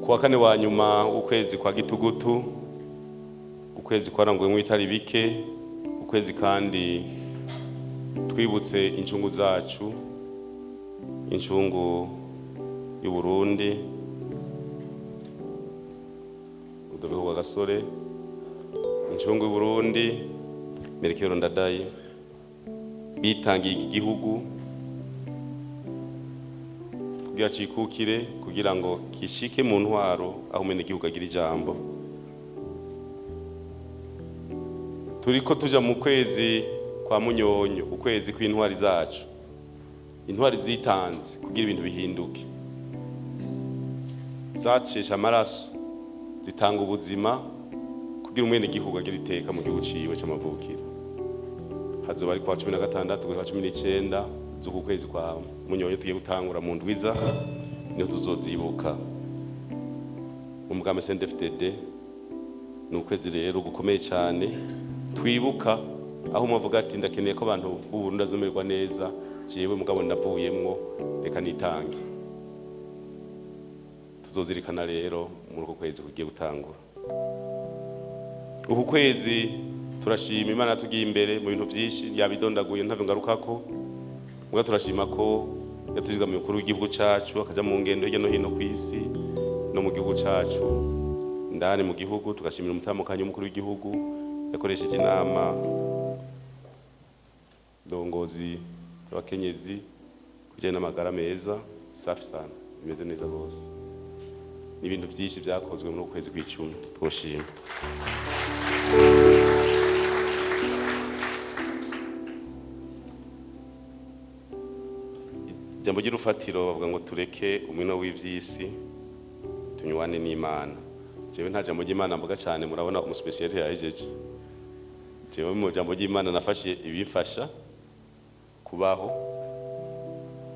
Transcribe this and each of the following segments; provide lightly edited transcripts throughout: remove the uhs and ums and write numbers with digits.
Kuwa kane wa nyuma ukwezi kwa Gitugutu, ukwezi kwaranguwemwo ibitari bike, ukwezi kandi twibutse incungu zacu, incungu y'u Burundi, udobeho wa gasore, incungu y'u Burundi, Merekero Ndadaye, bitangiye iki gihugu kugira cikukire, kugira ngo kishike mu ntwaro aho umene igihugu agira ijambo. Turiko tuja mu kwezi kwa Munyonyo, ukwezi kw'intwari zacu, intwari zitanze kugira ibintu bihinduke, zacesha amaraso, zitanga ubuzima kugira umene igihugu agira iteka mu gihugu ciwe c'amavukiro. Hazoba ari kwa 16 kwa 19 z'uku kwezi kwa Munyonyo tugiye gutangura mu ndwiza, niho tuzozibuka umugambi Cndd-Fdd. Ni ukwezi rero gukomeye cyane twibuka, aho muvuga ati ndakeneye ko abantu b'u Burundi azomerwa neza, jewe mugabo ndavuyemwo, reka nitange. Tuzozirikana rero muri uko kwezi kugiye gutangura. Uku kwezi turashima Imana tugiye imbere mu bintu byinshi yabidondaguye ntavyo ngarukako. Muga turashima ko yatuziga mu mukuru w'igihugu cacu akaja mu ngendo hirya no hino kw'isi no mu gihugu cacu ndani mu gihugu. Tugashimira umutamukanyi w'umukuru w'igihugu yakoresheje inama ndongozi y'abakenyezi kujyana n'amagara meza, safi sana, bimeze neza rwose. Ni ibintu byinshi byakozwe muri ukwezi kw'icumi, twoshima. Jambo ry'urufatiro bavuga ngo tureke umwino w'ivyisi tunywane n'Imana. Jewe nta jambo ry'Imana mvuga cyane, murabona umuspecialite yahejeje. Jewe mu jambo ry'Imana nafashe ibifasha kubaho,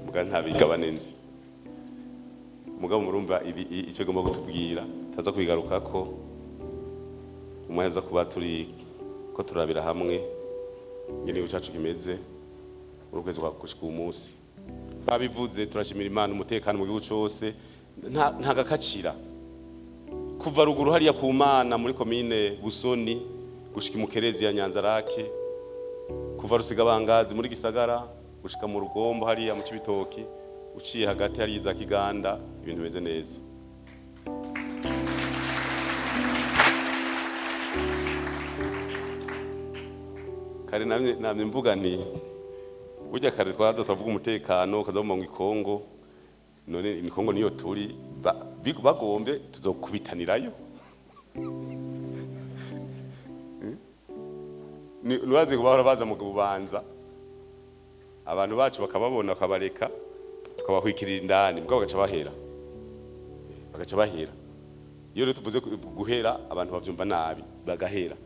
muga ntabigabane nzi. Mugabo murumva icyo gomba kutubwira taza kwigarukako umwanya kuba turi ko turabira hamwe ngene ucacu kimeze muri kwezi kwa gushika umunsi. Babivuze turashimira Imana umutekano mu gihugu cyose, nta gakacira kuva ruguru hariya ku Mana muri komine Busoni gushika mu Kerezi ya Nyanzarake, kuva Rusigabangazi muri Gisagara gushika mu Rugombo hariya mu Cibitoki, uciye hagati hari za Kiganda, ibintu bimeze neza. Kare namye mvuga nti burya kare twaza tuvuga umutekano kazamo mu Kongo, none ni Kongo niyo turi bagombe tuzokubitanirayo. Nuwaze kubahora baza mu Bubanza abantu bacu bakababona bakabareka tukabahwikirira indani, mugabo bagaca bahera. Iyo rero tuvuze guhera abantu bavyumva nabi, bagahera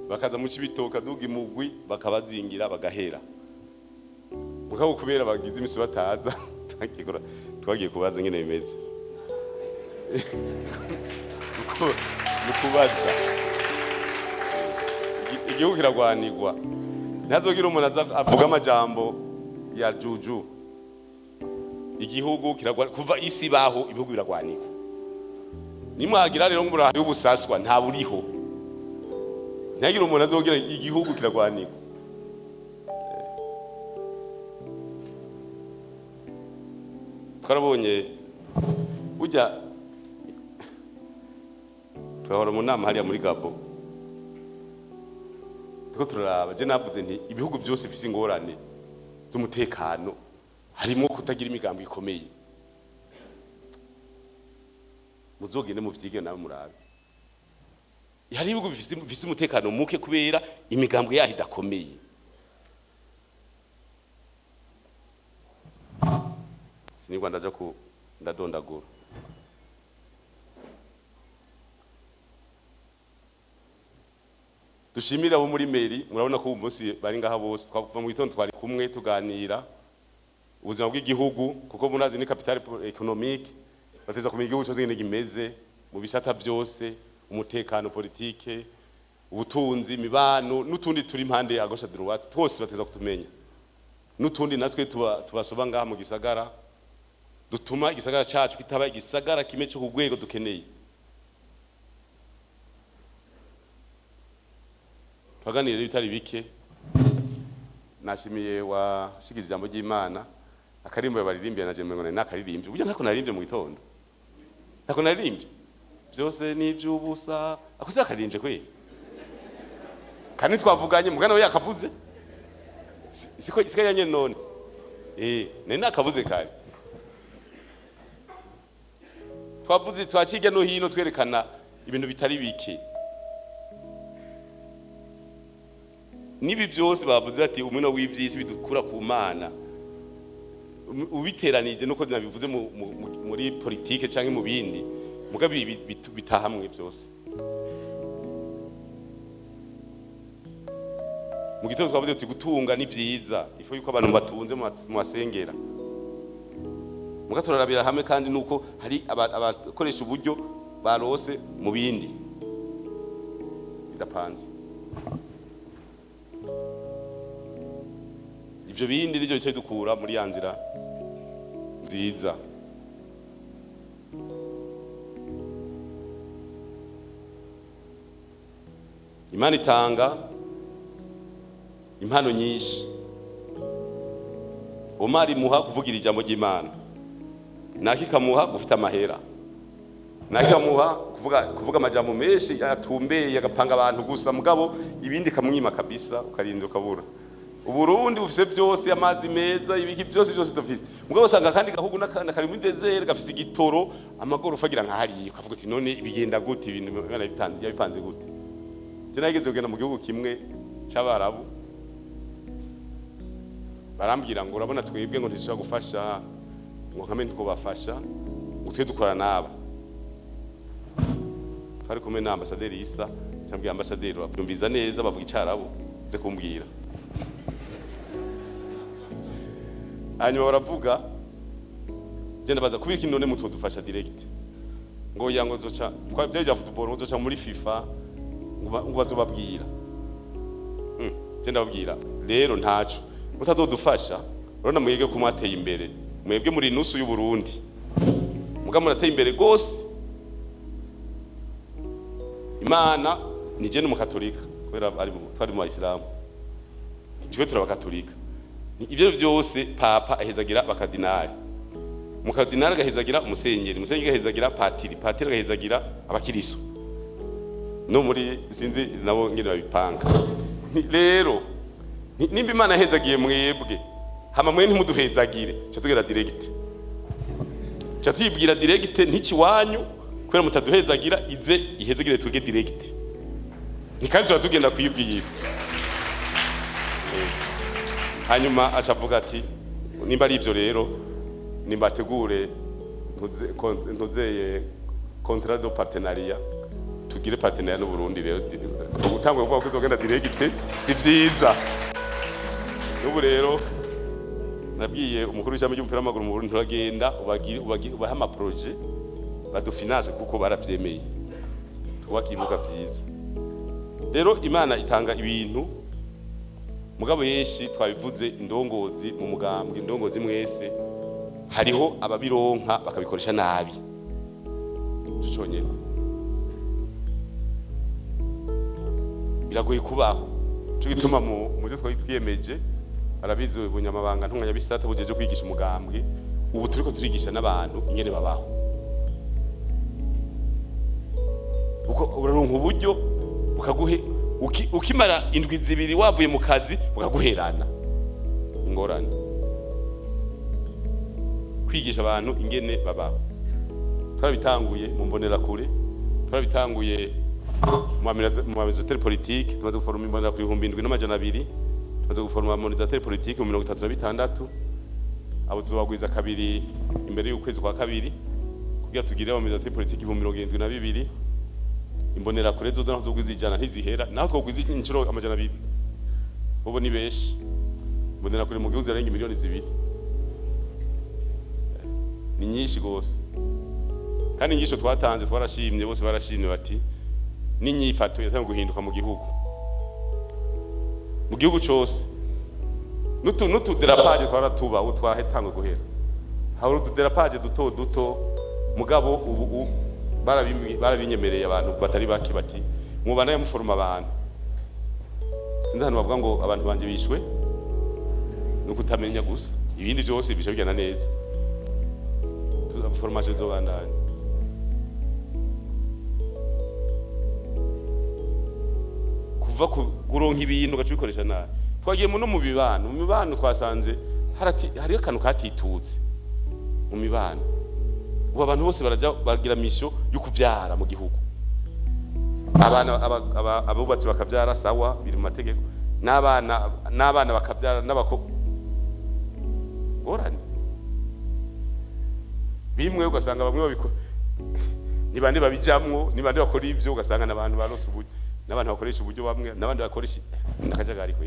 bakaza mu Cibitoka duga imugwi bakabazingira bagahera. Mugabo kubera bagize imisi bataza twagiye kubaza ngene bimeze. Nukubaza igihugu kiragwanirwa, ntazogira umuntu avuga amajambo ya juju. Igihugu kiragwanirwa kuva isi baho, ibihugu biragwanirwa. Nimwagira rero ng'umurahari w'ubusaswa nta buriho, ntagira umuntu azogira igihugu kiragwanirwa. Twarabonye burya twahora mu nama hariya muri Gabo, tuko turaraba, je navuze nti ibihugu byose bifise ingorane z'umutekano harimo kutagira imigambi ikomeye. Muzogende mu vyige nawe murabe, hari ibihugu bifise umutekano muke kubera imigambi yaho idakomeye. Sinigwa ndaja ku ndadondagura. Dushimira abo muri meri, murabona ko umunsi bari ngaha bose, twakuva mu gitondo twari kumwe tuganira ubuzima bw'igihugu, kuko munazi ni capital économique, bateza kumenya igihugu cyose ngene gimeze mu bisata byose, umutekano, politike, ubutunzi, imibano n'utundi turi impande ya gauche droite, twose bateza kutumenya. N'utundi natwe tubasoba ngaha mu gisagara dutuma igisagara cyacu kitaba igisagara kimwe cyo kugwego dukeneye. Twaganiriye bitari bike, nashimiye washikiza ijambo ry'Imana, akarimbo baririmbiye na jemwe ngo nakaririmbiye. Burya ntako naririmbye mu gitondo. Ntako naririmbye. Byose ni iby'ubusa. Akuze akarimbye kwe. Kandi twavuganye mugana we yakavuze. Siko yanye none. Nene akavuze kare. Twavuze twakige no hino twerekana ibintu bitari bike. Nibi byose bavuze ati umwino w'ivyisi bidukura ku Mana. Ubiteranije nuko nabivuze muri politike canke mu bindi. Mugabe bitahamwe byose. Mu gitondo twavuze ati gutunga ni byiza, ifo yuko abantu batunze mu masengera. Muga turarabira hamwe kandi nuko hari abakoresha uburyo barose mu bindi bidapanze. Ibyo bindi ryo cyo dukura muri yanzira nziza. Imana itanga impano nyinshi. Omari muha kuvugira ijambo ry'Imana. Nakikamuha gufita amahera. Nakikamuha kuvuga amajambo menshi yatumbeye yagapanga abantu gusa mugabo ibindi kamwima kabisa ukarinda ukabura. Uburundi bufise byose, amazi meza, ibiki byose dufise. Mugabo usanga kandi gahugu nakana kari muri desert gafise igitoro, amagorofa agira nka hariye ukavuga ati none ibigenda gute ibintu yabipanze gute. Je nageze kugenda mu gihugu kimwe cy'Abarabu. Barambwira ngo urabona twebwe ngo ntishobora gufasha ngo nkamenye ko bafasha utwe dukora naba. Twari kumwe na ambasaderi Isa, cyangwa ambasaderi bavyumviza neza bavuga icyarabu ze kumbwira. Hanyuma baravuga genda baza kubika none mutu dufasha direct. Ngo yango zoca twabyeje football zoca muri FIFA ngo bazobabwira. Genda babwira rero ntaco mutadodufasha urona mwege kumwateye imbere. Mwebwe muri nusu y'u Burundi. Muga murateye imbere gose. Imana ni je n'umukatolika kubera ari twari mu Islam. Twe turabakatolika. Ibyo byose papa ahezagira bakadinari. Mukadinari gahezagira umusenyeri, umusenyeri gahezagira patiri, patiri gahezagira abakiriso. No muri sinzi nabo ngene babipanga. Rero nimba Imana ahezagiye mwebwe hama mwe ntimuduhezagire cyo tugera direct. Cyo tuyibwira direct ntiki wanyu kwera mutaduhezagira ize ihezagire twege direct. Nikaje tugenda kuyibwira. Hanyuma acavuga ati nimba ari ivyo rero nimbategure ntuzeye contrat de partenariat tugire partenariat no Burundi rero gutangwa kuvuga ko uzogenda direct si vyiza. N'ubu rero nabwiye umukuru w'ishami ry'umupira w'amaguru mu Burundi turagenda ubaha ama projet badufinance kuko baravyemeye tubakimuka vyiza. Rero Imana itanga ibintu mugabo yeshi twabivuze indongozi mu mugambwe indongozi mwese hariho ababironka bakabikoresha nabi. Tuconye biragoye kubaho cyo gituma mu byo twiyemeje arabizi ubunyamabanga ntunganya bisata bujeje kwigisha umugambwe. Ubu turiko turigisha n'abantu ingene babaho uko uraronka uburyo bukaguhe ukimara indwi zibiri wavuye mu kazi bukaguherana ingorane kwigisha abantu ingene babaho. Twarabitanguye mu mbonera kure, twarabitanguye mu administrateur politique, tumaze guforma imbonera kuri 7,200, tumaze guforma administrateur politique mu 36. Abo tuzobagwiza kabiri imbere y'ukwezi kwa kabiri kugira tugire administrateur politique mu 72. Imbonera kure zo naho zogwiza ijana ntizihera naho twogwiza inshuro 200. Bobo ni beshi. Imbonera kure mu gihugu zarenga miliyoni 2. Ni nyinshi gose. Kandi ingisho twatanze twarashimye bose barashimye bati n'inyifato yatangiye guhinduka mu gihugu cyose. Nutu derapage twaratuba utwahetangwe guhera. hari utuderapage duto mugabo ubu barabinyemereye abantu batari baki bati mubana yamuforma abantu sinzi hano bavuga ngo abantu banje bishwe no kutamenya gusa ibindi byose bisho bigana neza formation zo bandanye kuva kuronka ibintu gacubikoresha nabi twagiye no mu mibano twasanze hari akantu katitutse mu mibano ubu abantu bose baragira mission yo kuvyara mu gihugu abana abubatsi bakavyara sawa biri mu mategeko n'abana bakavyara n'abako gorani bimwe ugasanga bamwe babiko ni bande babijamwo ni bande bakora ivyo ugasanga n'abantu barose uburyo n'abantu bakoresha uburyo bamwe n'abandi bakoresha nakajagari ko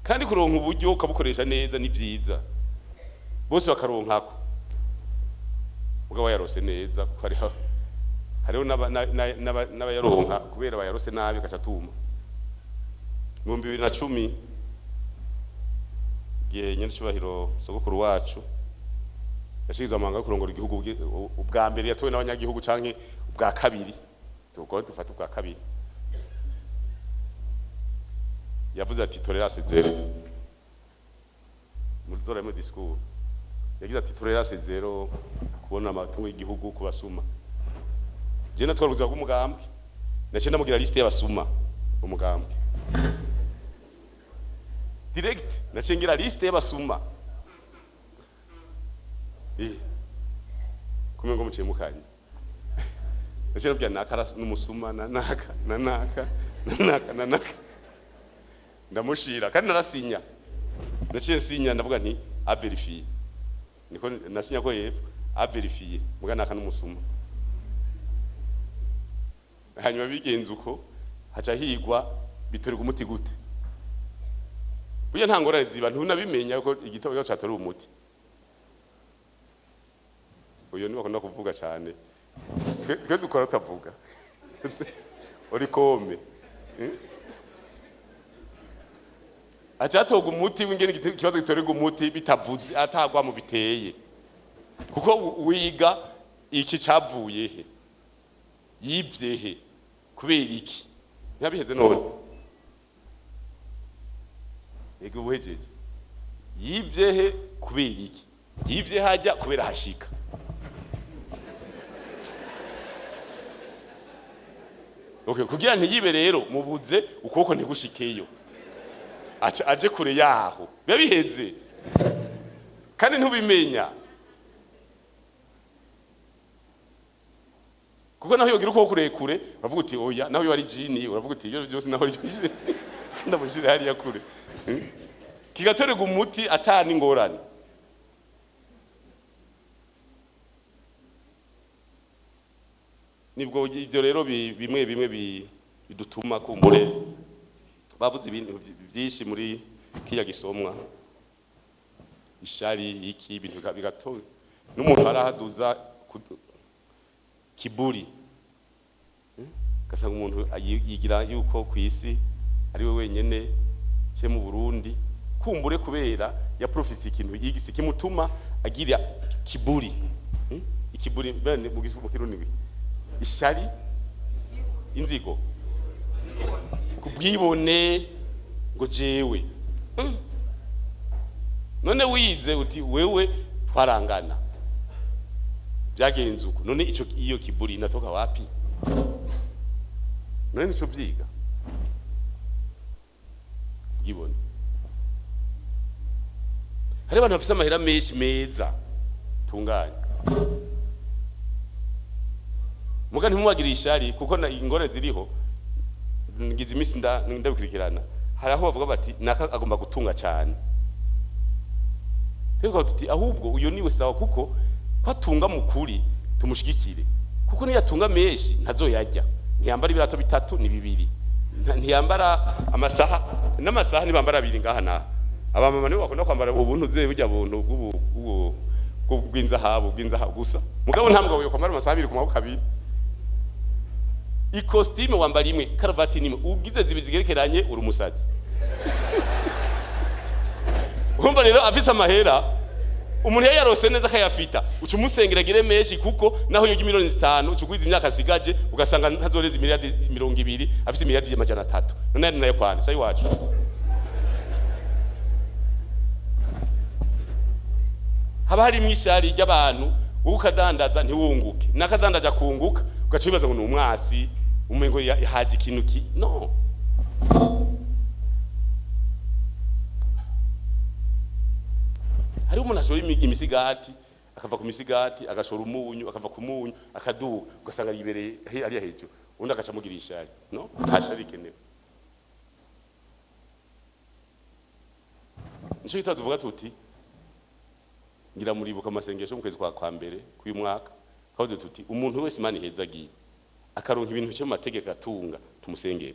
kandi kuronka uburyo ukabukoresha neza ni byiza bose bakaronkako mugabo yarose neza kuko hariho n'abayaronka kubera bayarose nabi gacatuma mu 2010 gihe nyene cyubahiro sogokuru wacu yashize amanga kurongora igihugu ubwa mbere yatowe n'abanyagihugu canke ubwa kabiri tuko dufata ubwa kabiri yavuze ati tolerance zero muri zora mu discours yagize ati tolerance zero kubona amatungo y'igihugu kubasuma je natwaruza bw'umugambwe nace ndamugira liste y'abasuma umugambwe direct nace ngira liste y'abasuma kumengo muciye mukanye nace nabya nakara n'umusuma nanaka ndamushira kandi narasinya naciye nsinya ndavuga nti a verifier niko nasinya ko yepfo a verifier muga naka n'umusuma hanyuma bigenze uko haca higwa bitorega umuti gute buye nta ngorane ziba ntunabimenya ko igitabo cyo cyatari umuti uyo niba bakunda kuvuga cyane twe dukora utavuga uri kome acatoga umuti w'ingene ikibazo gitorega umuti bitavuze atagwa mu biteye kuko wiga iki cavuye he yivye he kubera iki ntabiheze none ego buhejeje yivye he kubera iki yivye hajya kubera hashika okay kugira ntiyibe rero mubuze ukoko ntigushikeyo aje kure yaho bebiheze kandi ntubimenya kuko naho yogira uko kure uravuga uti oya naho yo ari jini uravuga uti iyo byose naho yishije ndamushire hari yakure kigatorega umuti atani ngorane nibwo ibyo rero bimwe bidutuma kumbure bavuze ibintu byinshi muri kiya gisomwa ishari iki ibintu bigatoye n'umuntu arahaduza kiburi kasanga umuntu yigira yuko kwisi ari we wenyene cye mu Burundi kumbure kubera ya profisi ikintu yigise kimutuma agira kiburi ikiburi bene mu Kirundi ishari inzigo kubwibone ngo jewe none wize uti wewe twarangana byagenze uko none ico iyo kiburi inatoka wapi none nico byiga gibone hari abantu bafite amahera menshi meza tunganye muga ntimubagira ishari kuko na ingore ziriho ngize imisi ndabikurikirana hari aho bavuga bati naka agomba gutunga cyane twego tuti ahubwo uyo niwe sawa kuko kwatunga mukuri tumushigikire kuko niyo atunga menshi ntazoyajya ntiyambara ibirato bitatu ni bibiri ntiyambara amasaha n'amasaha nibambara abiri ngaha na abamama nibo bakunda kwambara ubuntu ze burya buntu bw'inzahabu gusa mugabo nta mugabo yo kwambara amasaha abiri ku maboko abiri ikostime wambara imwe karavati nimwe ugize zibizigerekeranye uri umusazi urumva rero afise amahera umuntu yarose neza akayafita uca umusengera gire menshi kuko naho yoga miliyoni 5 ucugwiza imyaka asigaje ugasanga ntazoreza miliyari 200 afise miliyari 300 none nayo kwani sai wacu haba hari mwishari ry'abantu ukadandaza ntiwunguke nakadandaza kunguka ugacibaza ngo numwasi umengo yahaje ikintu ki no hari umuntu ashora imisigati akava ku misigati agashora umunyu akava ku munyu akaduga ugasanga yibereye ari hejuru undi agacamugirisha ari no ntashari kenewe nico gita tuvuga tuti ngira muribuka amasengesho mu kwezi kwa mbere kuyu mwaka aho tuti umuntu wese Imana ihezagiye akaronka ibintu cyo mategeko atunga tumusengere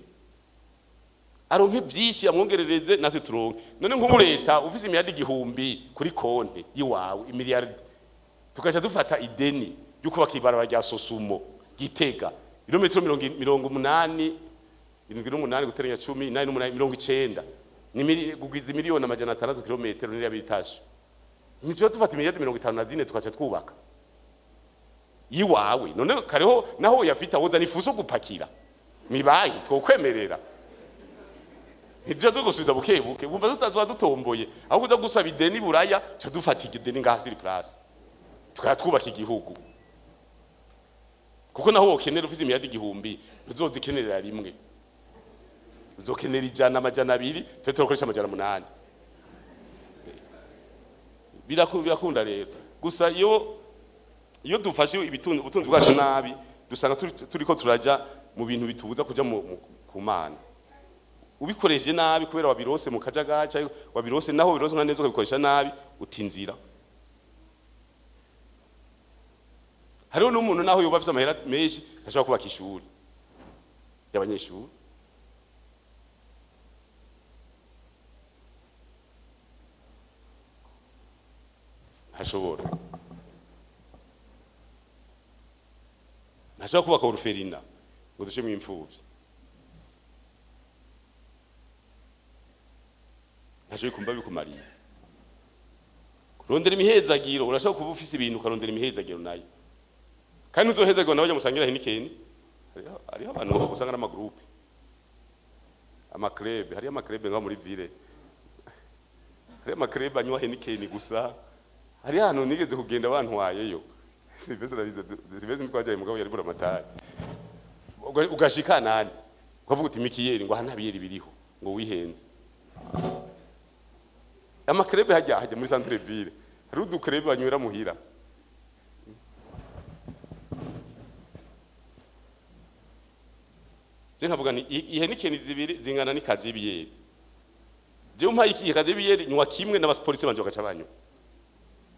aronke byinshi amwongerereze natwe turonke none nk'ubu leta ufise imiliyardi 1000 kuri konte yiwawe imiliyardi tukaje dufata ideni yuko bakibarara rya Sosumo Gitega kilometero 80 78 guteranya 10 8 90 gugwiza miliyoni amajana 6 kilometero niri abitashe nico tufata imiliyardi 54 tukaje twubaka yiwawe none kareho naho yafita woza nifuso gupakira mibayi twokwemerera Nijya dugusubiza bukebuke bumva tutazwa dutomboye aho kuza gusaba ideni buraya cha dufata ideni ngahasiri plus tukatwubaka igihugu kuko naho wokenera ufise imiliyardi 1000 uzozikenerera rimwe uzokenera 100 twe turokoresha 800 birakunda rero gusa iyo dufashe ubutunzi bwacu nabi dusanga turiko turaja mu bintu bitubuza kuja ku Mana ubikoresheje nabi kubera wabirose mu kajagaca wabirose naho birose nka neza ukabikoresha nabi utinzira hariho n'umuntu naho yoba afise amahera menshi ashobora kubaka ishuri y'abanyeshuri hashobora kubaka uruferina ngo dushe mu imfuvyi Hasho ikumba bikumariye kurondera imihezagiro urashaka kuba ufise ibintu karondera imihezagiro nayo kandi uzohezagiro nawe musangira henikeni hariho abantu usanga na magroupe amaklebe hariyo amaklebe nga muri ville hariyo amaklebe anywa henikeni gusa hari hano nigeze kugenda abantu wayeyo sibeze ntwajaye mugabo yari bura matari ugashika nani ukavuga uti mikiyeri ngo hana biyeri biriho ngo wihenze amakrebe hajya muri centre ville hari udukrebe banyura muhira je nkavuga ni ihenikeni zibiri zingana n'ikazi y'ibiyeri je umpa iki kazi y'ibiyeri nywa kimwe n'abapolisi banje bagaca banyu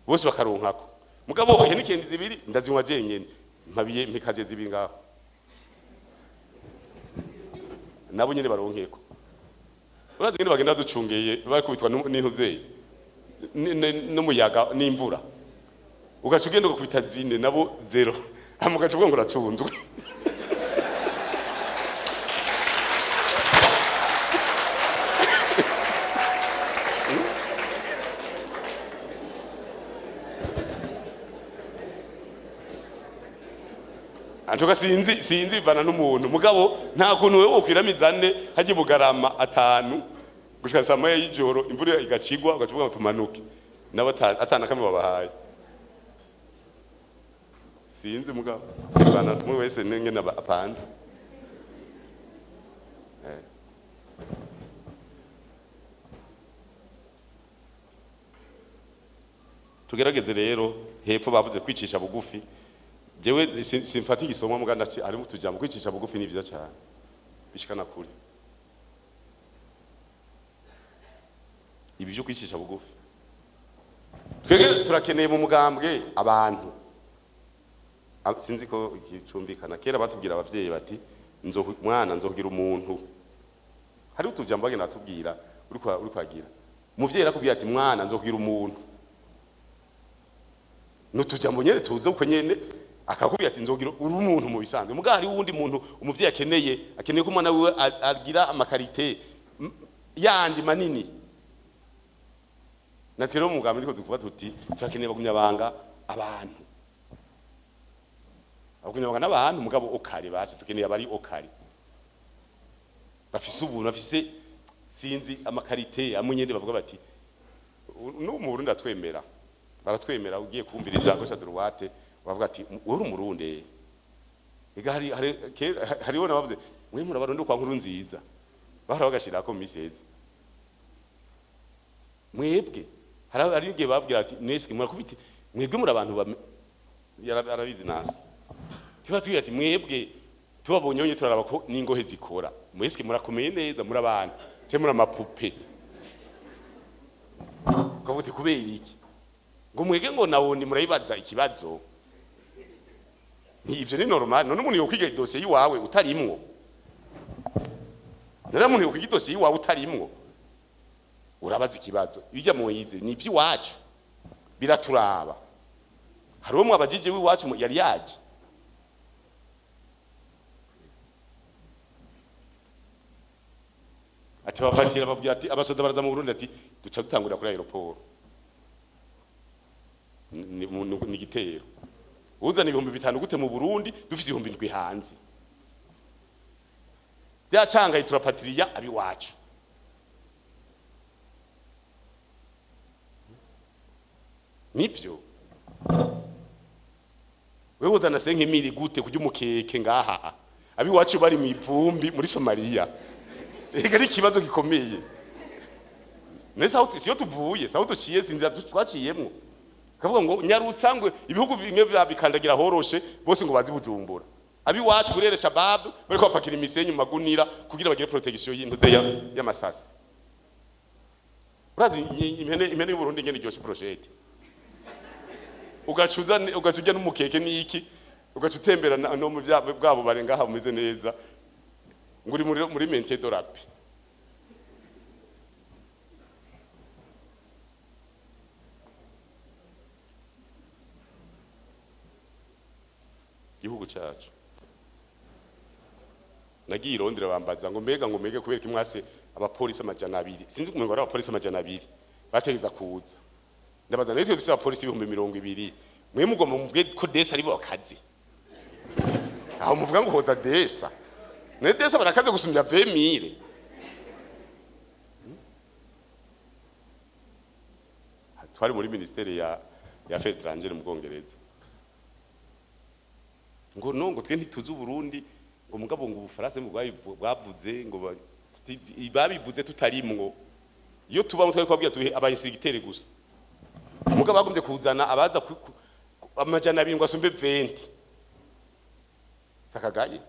bose bakaronkako mugabo ihenikeni zibiri ndazinywa jenyene mpabiye mpikaze zibiri ngaho nabo nyene baronkeko urazi ngene bagenda ducungeye bakubitwa n'intuzeye n'umuyaga n'imvura ugaca ugenda gukubita zine nabo 0 amugaca ubwo ngo uracunzwe Antoka sinzi bana n'umuntu mugabo nta kuntu wewe ukwiramizane haje bugarama 5 gushika saa y'ijoro imvura igacigwa ugacuvuga tumanuke nabo atana kamwe babahaye sinzi mugabo bana mwe wese nengena apanze tugerageze rero hepfo bavuze kwicisha bugufi jewe simfati gisomwa muganda ari mutujambo kwicisha bugufi ni vyiza cyane bishikana kuri ibi byo kwicisha bugufi twege turakeneye mu mugambwe abantu sinzi ko icumbikana kera batubwira abavyeyi bati mwana nzokugira umuntu hari utujambo bagenda batubwira uri kwagira umuvyeyi arakubwira ati mwana nzokugira umuntu n'utujambo nyene tuze uko nyene akakubwira ati nzogira uri umuntu mu bisanzwe muga hari uwundi muntu umuvyeyi akeneye ko umwana we agira amakarite yandi manini natwe rero umugambi niko dukuva tuti turakeneye bagumyabanga abantu bagumyabanga n'abantu mugabo okari basi tukeneye abari okari bafise ubuntu bafise sinzi amakarite amunyende bavuga bati no mu Burundi atwemera baratwemera ugiye kumviriza gosha droite bavuga ati uri umurundi ega hariho nabavuze mwe murabarundi kwa nkuru nziza bahora bagashira ko misezi mwebwe hari igihe babwira ati neske murakubite mwebwe muri abantu yarabizi nasi kiba tugira ati mwebwe tubabonye onye turaraba ko ningohe zikora mweske murakomeye neza muri abantu cyo muri amapupe kavuti kubera iki ngo mwege ngo nawundi murayibaza ikibazo ni ivyo ni normal none umuntu yokwiga dossier yiwawe utarimwo nara umuntu yokwiga dossier yiwawe utarimwo urabaza ikibazo bijya mu yize ni ivyi wacu biraturaba hari umwe abajije wiwacu yari yaje ati bafatira babwira ati abasoda baraza mu Burundi ati duca dutangurira kuri aeroport ni gitero uzana 5,000 gute mu Burundi dufise 7,000 hanze byacanga iturapatiriya abi wacu nibyo wewe uzana 5,000 gute kujya umukeke ngaha abi wacu bari mu ivumbi muri Somalia ega ari kibazo gikomeye nese aho siyo tuvuye saho duciye sinzi twaciyemwo kavuga ngo nyarutsa ngo ibihugu bimwe bikandagira horoshe bose ngo bazi Bujumbura abi wacu kurere shabab bariko bapakira imisenyi mu magunira kugira bagire protection y'intuze y'amasasi urazi impene y'u Burundi ngene ryoshe project ugacuja n'umukeke niki ugacutembera no mu bwabo barenga ha umeze neza nguri muri mente dorape gihugu cyacu nagiye irondera bambaza ngo mbega ngo mege kubera kimwase abapolisi amajana 2 sinzi kumengo ari abapolisi amajana 2 bategeza kuza ndabaza natwe dufise abapolisi 220 mwe mugomba muvuge ko desa ari bo akazi aho muvuga ngo hoza desa ne desa barakaze gusumya 20,000 twari muri ministeri ya affaires étrangères mu Bwongereza ngo nongo twe ntituzi Burundi ngo mugabo ngo Ubufaransa mu bwavuze ngo babivuze tutarimwo iyo tuba mutwe kwabwiye tuhe abayinsigitere gusa mugabo bagumye kuzana abaza amajana 2 ngo asumbe 20 sakagaye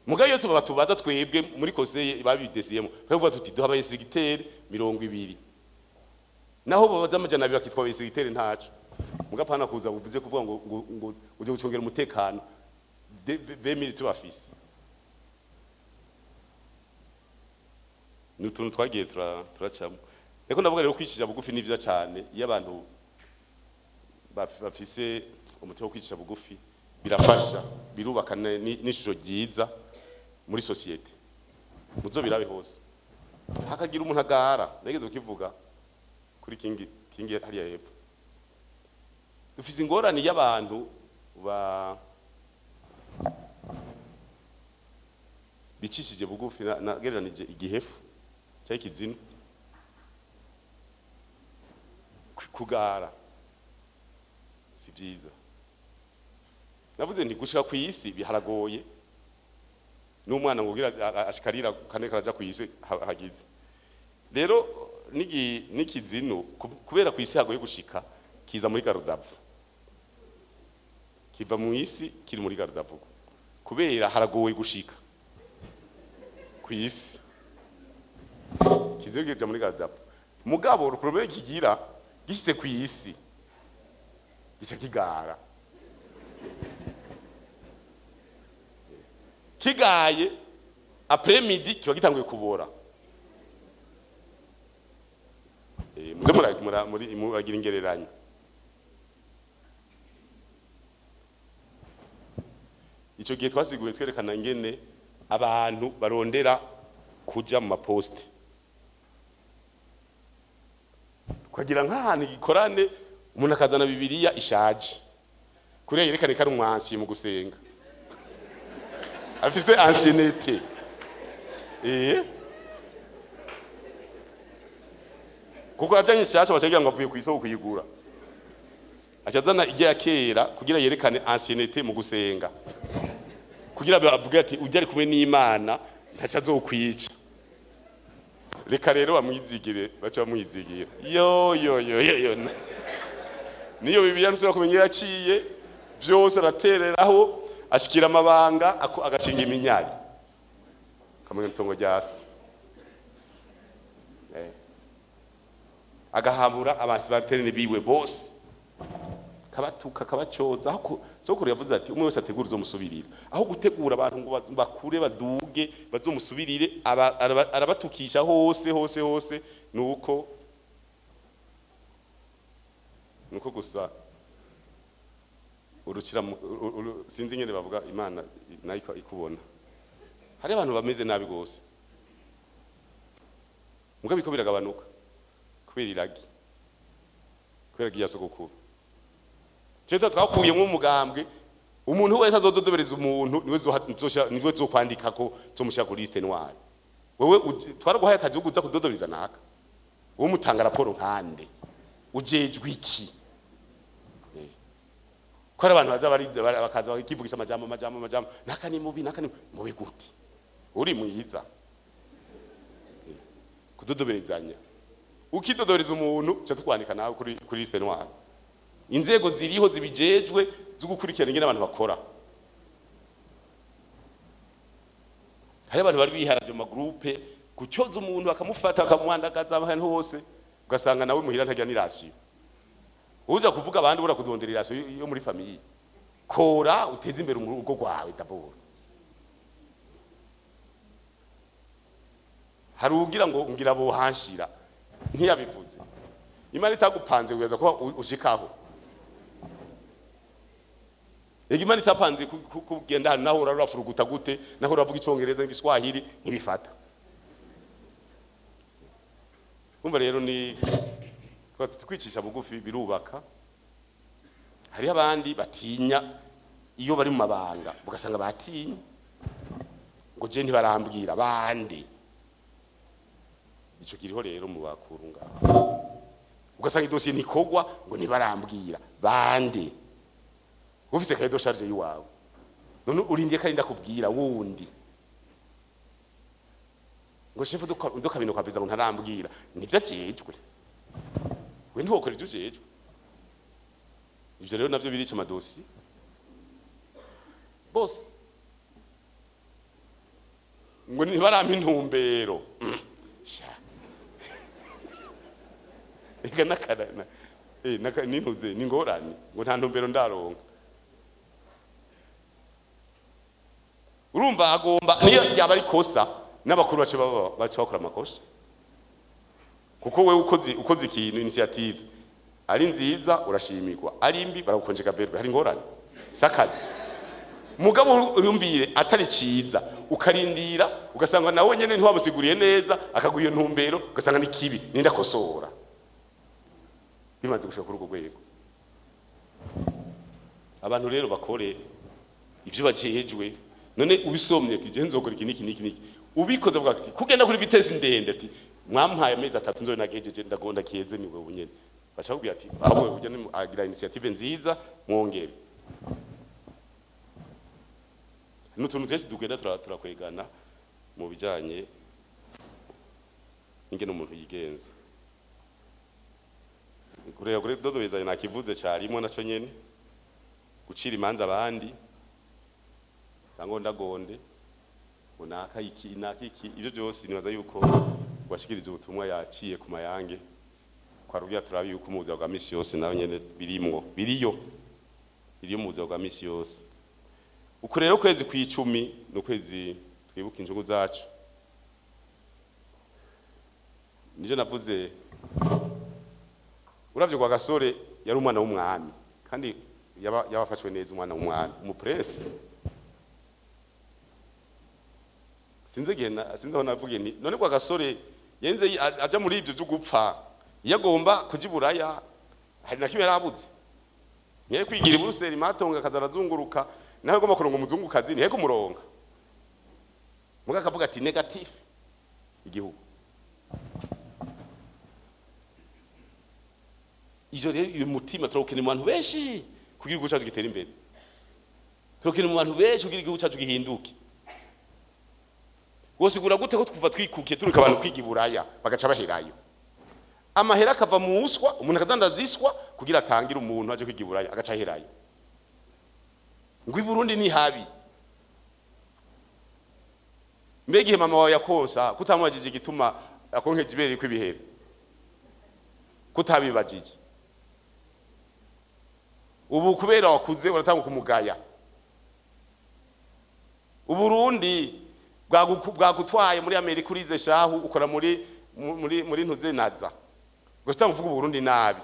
mugabo iyo tubaza twebwe muri conseil babidesiyemo bavuga tuti duha abayinsigitere 20 naho babaza amajana 2 akitwa abayinsigitere ntaco mugapana kuza uvuze kuvuga ngo uje gucungera umutekano 20,000 tubafise n'utuntu twagiye turacamo eko ndavuga rero kwishisha bugufi ni vyiza cyane iyo abantu bafise umutima wo kwishisha bugufi birafasha birubaka n'ishusho ryiza muri societe muzo birabe hose hakagira umuntu agara nageze ukivuga kuri kingi hariya hepfo dufise ingorane y'abantu bicishije bugufi nagereranije igihefu cya ikizino kugara si byiza navuze nti gushika ku isi biharagoye n'umwana ngugira ashikarira kane karaja ku isi hagize rero n'ikizino kubera ku isi hagoye gushika kiza muri garudavu kiva mu isi kiri muri garudavu kubera haragoye gushika ku isi kizegera muri garudavu mugabo problème kigira gishise ku isi gica kigara kigaye après midi kiba gitanguye kubora muze muragira ingereranya ico gihe twasiguye twerekana ngene abantu barondera kuja mu maposte kwagira nk'ahantu gikorane umuntu akazana bibiliya ishaje kuriya yerekane kari umwansi mu gusenga afise ancienneté kuko ajanye ishaje bacagira ngo avuye kw'isoko kuyigura acazana ijya kera kugira yerekane ancienneté mu gusenga kugira bavuge ati ujya ari kumwe n'Imana ntaca azokwica reka rero bamwizigire baca bamwizigira yo niyo bibiliya nsubira kumenya yaciye byose aratereraho ashikira amabanga agashinga iminyari kamwe ntongo ryasi agahabura abantu baterene biwe bose kabatuka kabacoza aho sokuru yavuze ati umwe wese ategura uzomusubirira aho gutegura abantu ngo bakure baduge bazomusubirire arabatukisha hose nuko gusa urukira sinzi ngene bavuga Imana nayo ikubona hari abantu bameze nabi gose muga biko biragabanuka kubera iragi yasogokuru Cyo twakuyemo umugambwe umuntu wese azododobereza umuntu niwe zo kwandika ko zomushya kuri liste noire wewe twaraguhaye akazi uguza kudodobereza naka wo mutanga raporo nkande ujejwe iki ko abantu bakaza bakivugisha amajambo naka ni mubi gute uri mwiza kudodoberezanya ukidodobereza umuntu cyo tukwandika nawe kuri liste noire inzego ziriho zibijejwe zo gukurikirana ingene abantu bakora hari abantu bari biharaje mu groupe gucyoza umuntu bakamufata bakamwandagaza ahantu hose ugasanga nawe muhira ntagira ni ratio uza kuvuga abandi bura kudondera ratio yo muri famille kora uteze imbere urugo rwawe d'abord hari ugira ngo ngira bo hanshira ntiyabivuze Imana itagupanze ugaza ko ushikaho Imana itapanze kugenda naho urafuruguta gute naho uravuga icyongereza n'igiswahili ntibifata kumva rero ni twicisha bugufi birubaka hari abandi batinya iyo bari mu mabanga ugasanga batinya ngo je ntibarambwira bande ico kiriho rero mu bakuru ngaho ugasanga idosiye nikogwa ngo ntibarambwira bande ufise kayido charge yiwawe none urindiye kandi ndakubwira wundi ngo shefu ndokabino kwabiza ngo ntarambwira nivyo acejwe we ntiwokora ivyo ujejwe ivyo rero navyo birica amadosiye bose ngo ntibarampa intumbero ega nakarana nintuze ningorane ngo nta ntumbero ndaronka urumva agomba niyo yaba ari kosa n'abakuru bace bakora amakosa kuko wewe ukoze ikintu initiative ari nziza urashimirwa ari imbi baragukonjeka verbe hari ngorane sakazi mugabo urumvire atari ciza ukarindira ugasanga nawe nyene ntiwamusiguriye neza akaguye ntumbero ugasanga ni kibi ninda kosora bimaze gushaka kuri ugo rwego abantu rero bakore ivyo bajejwe none ubisomye ati je nzokora iki ubikoze bwa ati kugenda kuri vitesse ndende ati mwampaye amezi 3 nzoye nagejeje ndagonda kiyeze niwe bunyene bacha kubwira ati ahubwo ujya agira initiative nziza mwongere n'utuntu twese dugenda turakwegana mu bijanye ingene umuntu yigenza kureba kuri dodobezanye nakivuze cyarimo naco nyene gucira imanza abandi sango ndagonde unaka iki ivyo byose nibaza yuko washikiriza ubutumwa yaciye ku mayange kwa rugiya turabi yuko umuza bwa misi yose nawe nyene biriyo mu buzima bwa misi yose uko rero kwezi kw'icumi no kwezi twibuka injungu zacu nije navuze uravye kwa Gasore yari umwana w'umwami kandi yabafashwe neza umwana w'umwami umupresse sinzi aho navuge ni none kwa Gasore yenze aja muri ivyo byo gupfa iyo agomba kuja iburaya hari na kimwe yarabuze nyere kwigira Buruseli matonga akazarazunguruka naho agomba kuronga umuzungukazi nihe kumuronga muga akavuga ati negative igihugu ijo rero uyu mutima turokene mu bantu benshi kugira igihugu cyacu gitera imbere turokene mu bantu benshi kugira igihugu cyacu gihinduke wosigura gute ko twuva twikukiye turika abantu kwiga iburaya bagaca baherayo amahera akava mu uswa umuntu akadandaza iswa kugira atangire umuntu aje kwiga iburaya agaca aherayo ngo i Burundi ni habi mbege mama wawe yakonsa kutamwajije igituma akonkeje ibere ko ibihere kutabibajije ubu kubera wakuze uratanga kumugaya uburundi bwagutwaye muri Amerika urize shahu ukora muri ntuze naza gusa uvuga uburundi nabi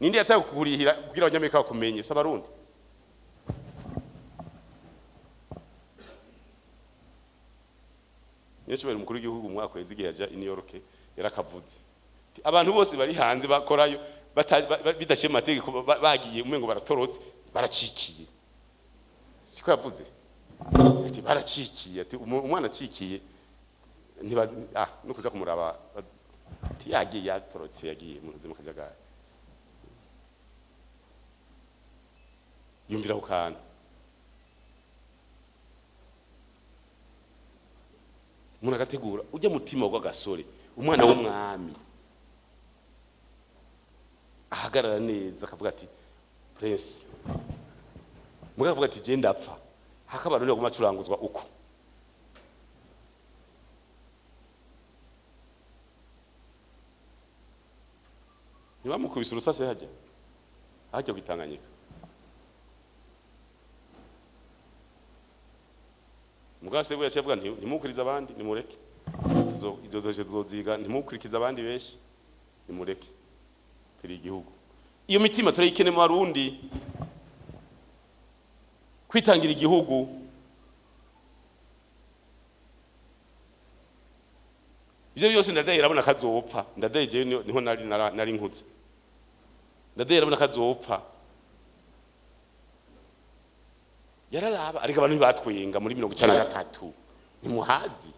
ninde yataye kukurihira kugira abanyamerika bakumenye s'abarundi Nyeshobora umukuru w'igihugu mu mwaka weze igihe yaja i New York yarakavuze abantu bose bari hanze bakorayo bidashiye amategeko bagiye umengo baratorotse baracikiye siko yavuze ati baracikiye ati umwana acikiye ntiba no kuza kumuraba ati yagiye yatorotse yagiye mu kajagari yumvira ukana umuntu agategura ujya mutima w'agasore umwana w'umwami ahagarara neza akavuga ati prince mugavuga ati je ndapfa hakabantu rero kumacuranguzwa uko niba mukubise urusase hajya kwitanganyika mugase bwo yaciye avuga ntimukuriza abandi nimureke izo doje zoziga ntimukurikiza abandi benshi nimureke turi igihugu iyo mitima turayikene mu Barundi kwitangira igihugu ivyo byose ndadaye irabona kazopfa ndadaye je niho nari nkutse ndadaye irabona kazopfa yararaba ariko abantu batwenga muri 1993 ni muhazi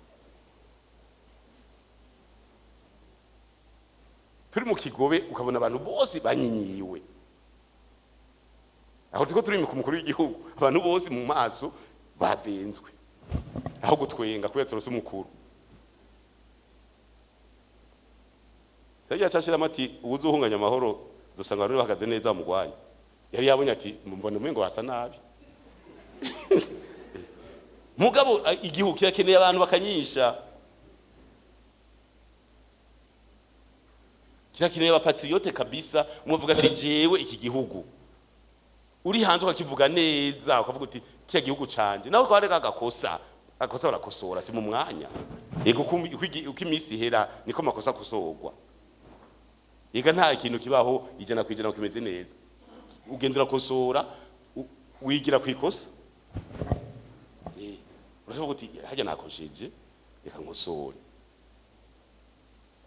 turi mu Kigobe ukabona abantu bose banyinyiwe aho turi mu mukuru w'igihugu abantu bose mu maso babenzwe aho gutwenga kubera turose umukuru Sajya cyashira mati ubuzuhunganya amahoro dusanga rero bahagaze neza mu Rwanda yari yabonye ati mbona umengo hasa nabi mugabo igihugu kirakeneye abantu bakanyisha kirakeneye abapatriote kabisa umuvuga ati jewe iki gihugu uri hanze ukakivuga neza ukavuga uti kiya gihugu canje nawe kwareka agakosa barakosora si mu mwanya yego uko iminsi ihera niko makosa kusorwa ega nta kintu kibaho ijana kwijana kimeze neza ugendera kosora wigira kwikosa uravuga uti hajya nakosheje reka nkosore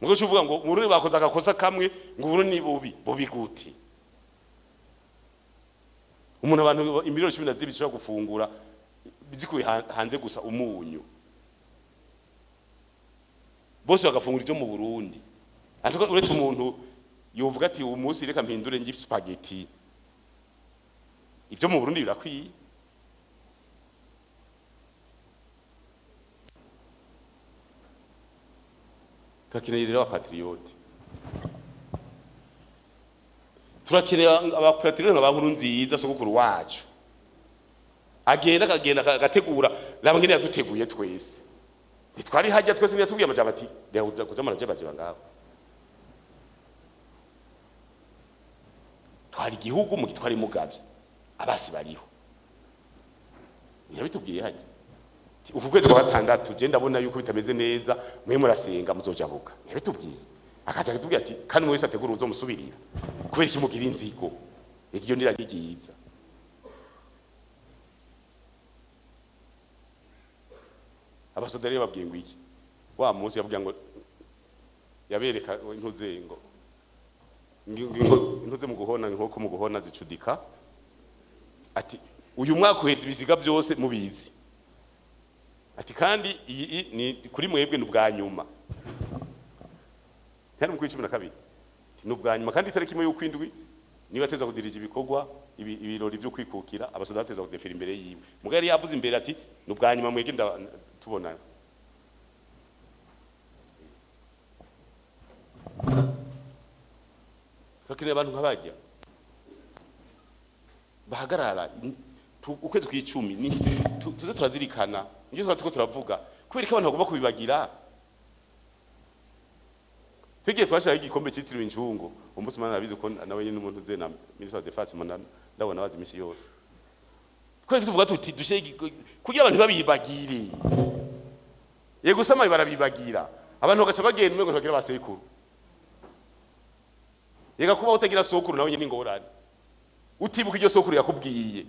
mugo uvuga ngo Burundi bakoze agakosa kamwe ngo Burundi ni bubi gute umuntu abantu imiliyoni 12 bishobora gufungura bizikuye hanze gusa umunyu bose bagafungura ibyo mu Burundi ariko uretse umuntu yovuga ati uyu munsi reka mpindure ngi spaghetti ibyo mu Burundi birakwiye turakeneye rero abapatriote turakeneye abapatriote nk'abankuru nziza sogokuru wacu agenda agategura raba ngene yaduteguye twese twari hajya twese ntiyatubwiye amajambo ati reka kuja maraje ngaho twari igihugu mu gitwari mugavye abasi bariho yabitubwiye hajya uku kwezi kwa gatandatu je ndabona yuko bitameze neza mwe murasenga muzojabuka yabitubwiye akaja kitubwiye ati kandi mwese ategura uzomusubirira kubera ikimugira inzigo iryo ndiragigiza abasodari babwiye ngo iki wa munsi yavuga ngo yabereka intuzengo intoze mu guhona inkoko mu guhona zicudika ati uyu mwaka uhetse ibisiga byose mubizi ati kandi iyi ni kuri mwebwe n'ubwa nyuma hari mu 12 n'ubwa nyuma kandi itariki imwe y'ukwindwi niba ateza kudirija ibikorwa ibirori byo kwikukira abasoda bateza kudefira imbere yiwe mugari yavuze imbere ati n'ubwa nyuma mwege tubona kakire abantu nkabajya bahagarara ukwezi kw'icumi tuze turazirikana ngiye twatuko turavuga kubera ko abantu bagomba kubibagira Pige twashaka igikombe cyitiriwe injungu umunsi mana nabize ko nawe nyine umuntu zena ministre de face mana ndabona bazi imisi yose kwezi tuvuga tuti dushe kugira abantu babibagire yego sama barabibagira abantu bagaca bagenda umwe ngo bagira basekuru yega kuba utagira sokuru nawe nyine ingorane utibuka iryo sokuru yakubwiye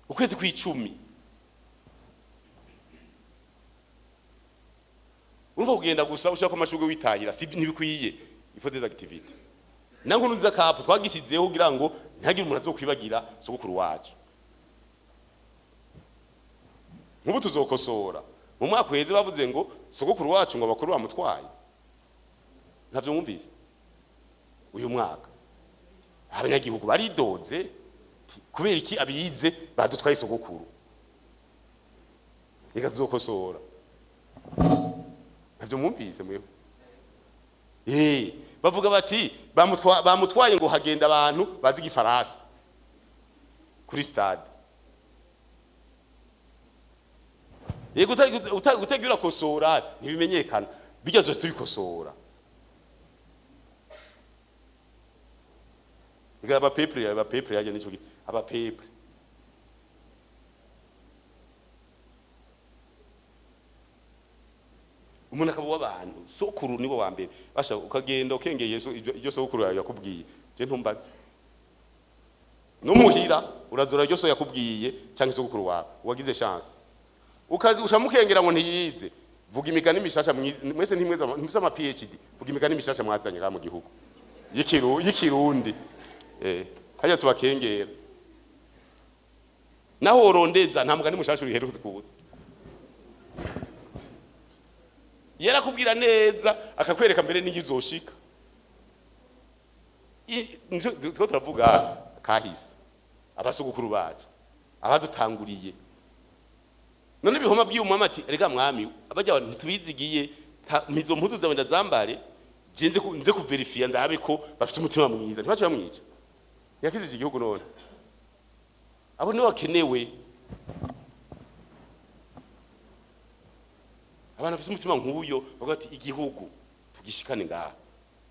ukwezi kw'icumi urumva kugenda gusa ushaka amashugwe witahira si ntibikwiye ifo des activités nango nuza kapo twagisizeho kugira ngo ntagire umuntu azokwibagira sogokuru wacu nkubu tuzokosora mu mwaka weze bavuze ngo sogokuru wacu ngo abakuru bamutwaye ntavyo mwumvise uyu mwaka abanyagihugu baridoze kubera iki abiyize badutwaye sogokuru reka tuzokosora ntavyo mwumvise mweho bavuga bati bamutwaye ngo hagenda abantu bazi igifaransa kuri stade yego utagira kosora ntibimenyekana bigazo tubikosora aba peple yaje nico aba peple umuntu akaba w'abantu sokuru nibo wa mbere basha ukagenda ukengeye Yesu iryo sokuru yakubwiye je ntumbaze no muhira urazora iryo so yakubwiye cyangwa sokuru wawe wagize chance ukazi ushamukengera ngo ntiyize vuga imigani mishasha mwese ntimweza ama PhD vuga imigani mishasha mwazanye ga mu gihugu yikirundi hajya tubakengera naho orondeza nta mugani mushasha uriheruka kuza yarakubwira neza akakwereka mbere n'ingizoshika twa turavuga kahise abasogokuru bacu abadutanguriye none bihoma by'umama ati rega mwami abajya abantu ntitubizigiye mizo mpuzu zawe ndazambare nze ku verifia ndabe ko bafite umutima mwiza ntibace bamwica yakizije igihugu none abo ni bakenewe abantu bafite umutima nk'uyo bavuga ati igihugu tugishikane ngaha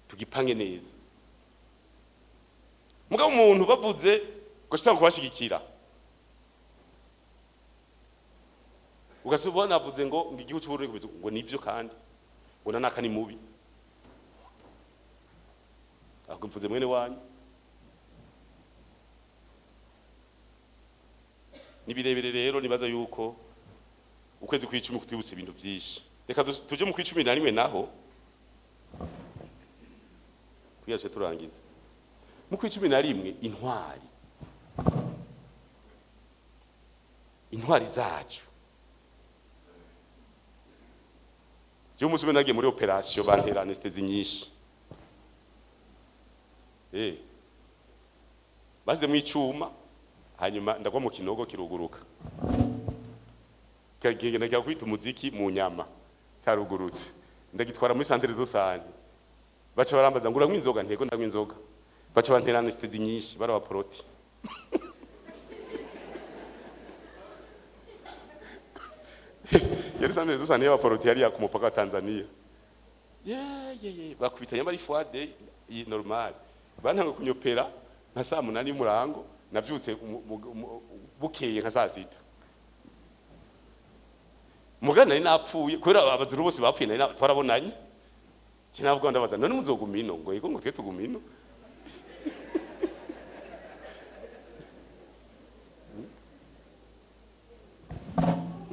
tugipange neza mugabo umuntu bavuze ngo shitanga kubashigikira ugasubona avuze ngo igihugu cy'uburundi ngo nivyo kandi ubona naka ni mubi ahubwo mvuze mwene wanyu nibirebere rero nibaza yuko ukwezi kw'icumi kutwibutse ibintu byinshi reka tuje mu kw'icumi na rimwe naho kuyaje turangiza mu kw'icumi na rimwe intwari zacu je umusube nagiye muri operation bantera anesthesie nyinshi baze mu icuma hanyuma ndagwa mu kinogo kiruguruka kagenda kya kwita umuziki mu nyama cyarugurutse ndagitwara muri centre de santé baca barambaza ngura nk'inzoga ntego ndanywa inzoga baca bantera anesthesie nyinshi baraba proti yari centre de santé ya proti yari ku mupaka wa Tanzania bakubitanya bari foide normal bantanga kunyopera nka saa 8 murango navyutse bukeye nka saa 6 mugana ni napfuye kubera abazuru bose bapfuye nari twarabonanye kinavuga ndabaza none muzogumino ngo yego ngo twe tugumino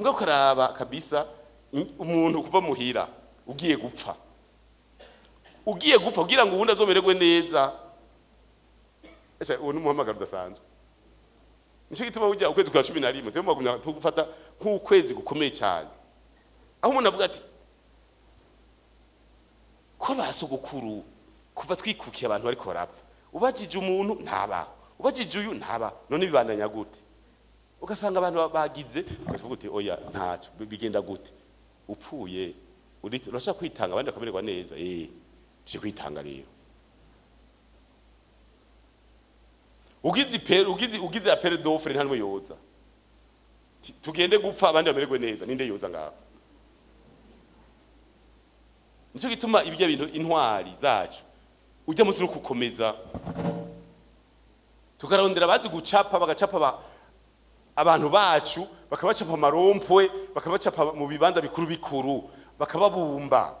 ngakaraba kabisa umuntu kuva muhira ugiye gupfa ugiye gupfa kugira ngo ubundi azomererwe neza. Ese uwo n'umuhamagaro udasanzwe. Nicyo gituma ujya ukwezi kwa 11 twemba tugufata nk'ukwezi gukomeye cyane. Aho umuntu avuga ati ko basogokuru kuva twikukiye abantu bari korapfa. Ubajije umuntu ntaba. Ubajije uyu ntaba. None bibandanya gute? Ugasanga abantu bagize ukavuga uti oya ntaco bigenda gute? Upfuye urashaka kwitanga abandi bakamererwa neza. Je kwitanga rero. Ugize apere d'offre ntanwe yoza. Tugende gupfa abandi bamererwe neza ninde yoza ngaho. Nicyo gituma ibyo bintu intwari zacu ujya musi no kukomeza tukarondera bazi gucapa bagacapa abantu bacu bakabacapa marompwe bakabacapa mu bibanza bikuru bikuru bakababumba.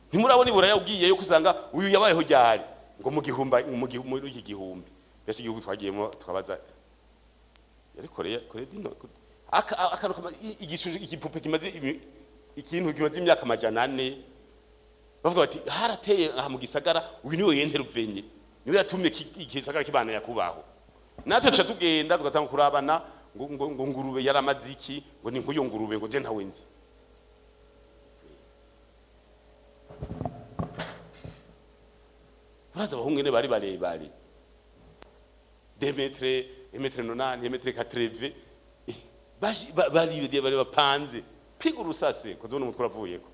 Ntimurabona iburaya ugiye yo kusanga uyu yabayeho ryari ngo mu iki gihumbi yashi igihugu twagiyemo tukabaza yari Korea dino akantu igishuje igipupe kimaze ikintu kimaze imyaka 400 bavuga bati harateye aha mu gisagara uyu niwe yentera uvenye niwe yatumye igisagara kibana yakubaho. Natwe cha tugenda tugatanga kurabana ngo ngurube yaramaziki ngo ni nkuyo ngurube ngo je ntawe nzi. Uraza bahungene bari barebare 2 metre 1 metre 80 bari bapanze piga urusase ko zone umutwe uravuyeko.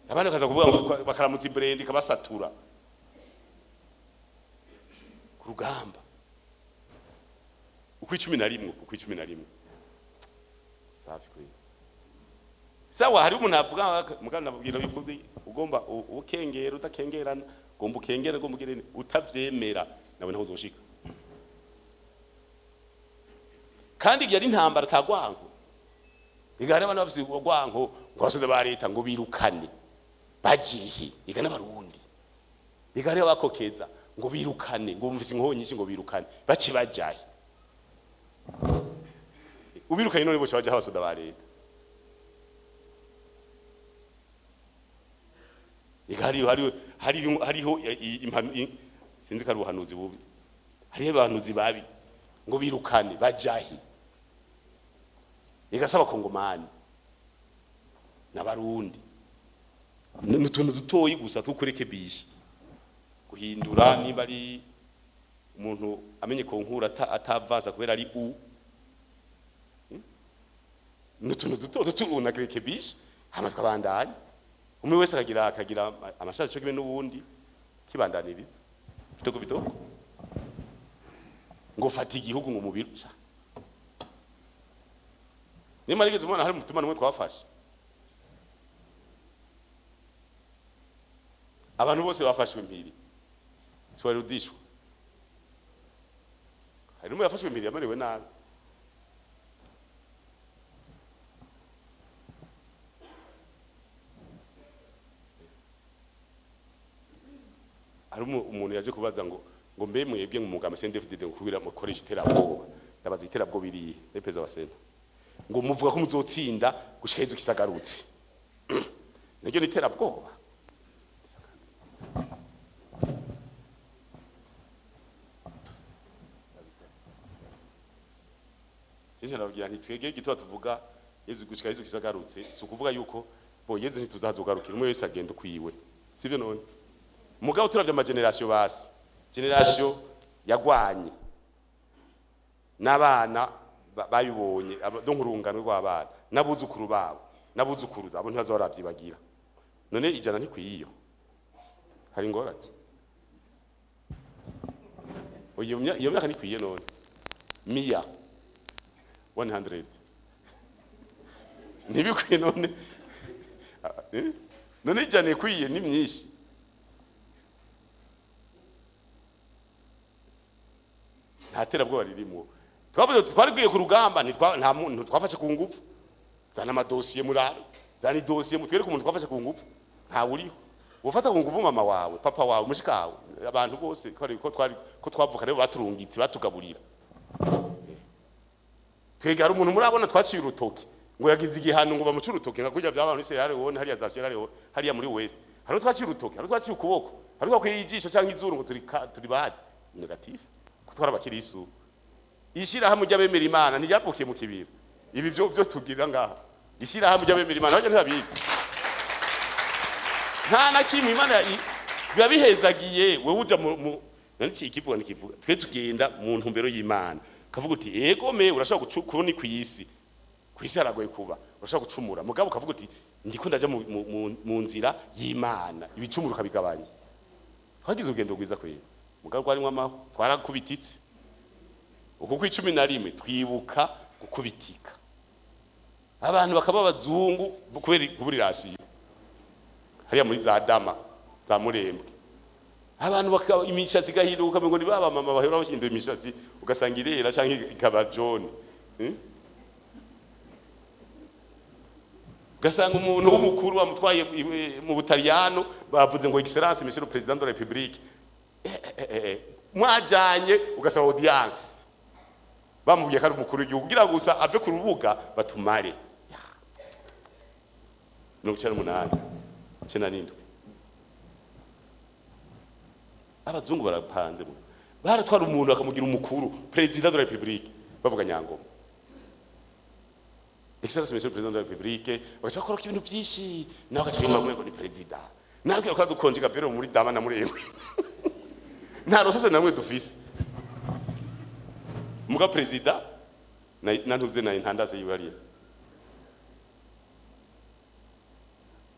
Abana kaza kuvuga ngo bakaramutse brand kabasatura ku rugamba ukw'icumi safi kwe. Sawa hari umuntu avuga mugana nabwira bikuzi ugomba ukengera utakengerana gomba ukengera gomba ugirene utavyemera nawe ntaho uzoshika. Kandi yari intambara tagwanko igana abantu bafise urwanko ngwasode ba leta ngo birukane bajihi igana barundi igana bakokeza ngo birukane ngo mvise inkonyi nyinshi ngo birukane baci bajaye ubirukanye none boca baje abasoda ba leta. Hariho sinzi kari ubuhanuzi bubi hariho abahanuzi babi ngo birukane bajahi igasaba kongomani n'abarundi n'utuntu dutoyi gusa tukurekebisha guhindura niba ari umuntu amenye ko nkura atavaza kubera ari n'utuntu duto unakerekebisha hama twabandanya umwe wese akagira amashazi cyo kibe n'ubundi kibandaniriza bitoko ngo fata igihugu ngo mubirusha. Nimara igeze mwana hari mutumana umwe twafashe abantu bose bafashwe impiri swari rudishwa hari umwe yafashwe impiri yamerewe nabi. Hari umuntu yaje kubaza ngo mbe mwebwe mu mugamba Cndd-Fdd kubira mu koresha terabwoba ndabaza iterabwoba iri repeza wa sena ngo muvuga ko muzotsinda gushika izo kisagarutse niryo ni terabwoba. Jeje nababwira nti twege gitwa tuvuga Yezu gushika izo kisagarutse si ukuvuga yuko bo Yezu ntituzazogarukira umwe wese agenda kwiwe sivyo none mugabo turavye ama generation basi generation yagwanye n'abana bayibonye donkurungano rw'abana nabuzukuru babo nabuzukuruza abo ntibazoravyibagira none ijana ntikwiyo hari ingorane iyo myaka ntikwiye none 100 ntibikwiye none ijana ikwiye ni myinshi. Ntatera bwo baririmo twavuze twarigwiye ku rugamba nta muntu twafashe ku ngufu zana amadosiye muraro zana idosiye mutwereke umuntu twafashe ku ngufu nta uriho ufata ku ngufu mama wawe papa wawe mushikawe abantu bose ko twavuka rero baturungitse batugaburira twegara umuntu murabona twaciye urutoke ngo yagize igihano ngo bamucura urutoke nka kurya by'abantu ni Sierra Leone hariya za Sierra Leone hariya muri West hari twacira urutoke hari twacira ukuboko hari twakwijisho cyangwa izuru ngo turi bazi negative kutwara abakirisu ishira hamwe ry'abemera Imana ntiyavukiye mu kibira ibi byose tubwirira ngaha ishira hamwe ry'abemera Imana baje ntibabizi nta na kimwe Imana biba bihezagiye wewe uja mu nani ikivuga nikivuga twe tugenda mu ntumbero y'Imana kavuga uti ego me urashaka kubona kw'isi haragoye kuba urashaka gucumura mugabo kavuga uti ndiko ndaja mu nzira y'Imana ibicumuro kabigabanya twagize urugendo rwiza kwera mugabo rwarimwe amaho twarakubititse uko kw'icumi twibuka gukubitika abantu bakaba bazungu kubera kuburirasiyo hariya muri za Dama za Murembwe abantu bakaba imishatsi gahiruka ngo ni baba mama bahera bashindira imishatsi ugasanga irera canke ikaba John ugasanga umuntu w'umukuru bamutwaye mu Butaliyano bavuze ngo excellence monsieur le président de la république mwajanye ugasaba audience bamubwiye ko ari umukuru w'igihugu kugira gusa ave ku rubuga batumare 98 abazungu barapanze baratwara umuntu bakamugira umukuru président de la république bavuga nyangoma excellence monsieur le président de la république bagakora ibintu byinshi nawe gacikima ngo ni président nazwe ko dukonjika vero muri Dama na Murembwe nta rosese namwe dufise muga président na ntuze na intandase yibariye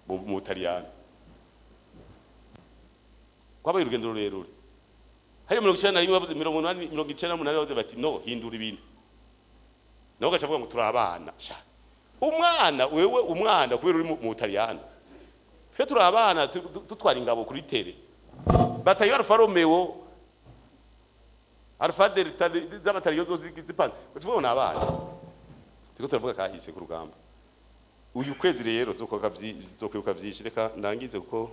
mu Butaliyano kwabaye urugendo rurerure hayo 91 bavuze 98 bavuze bati no hindura ibintu naho gacavuga ngo turabana sha umwana wewe umwana kubera uri mu Butaliyano fe turabana tutwara ingabo kuri tele batayo Alfa Romeo Alfa Delta z'abatariyo zose zipana tubona abana tiko turavuga kahise ku rugamba uyu kwezi rero zokwibuka byinshi reka ndangize kuko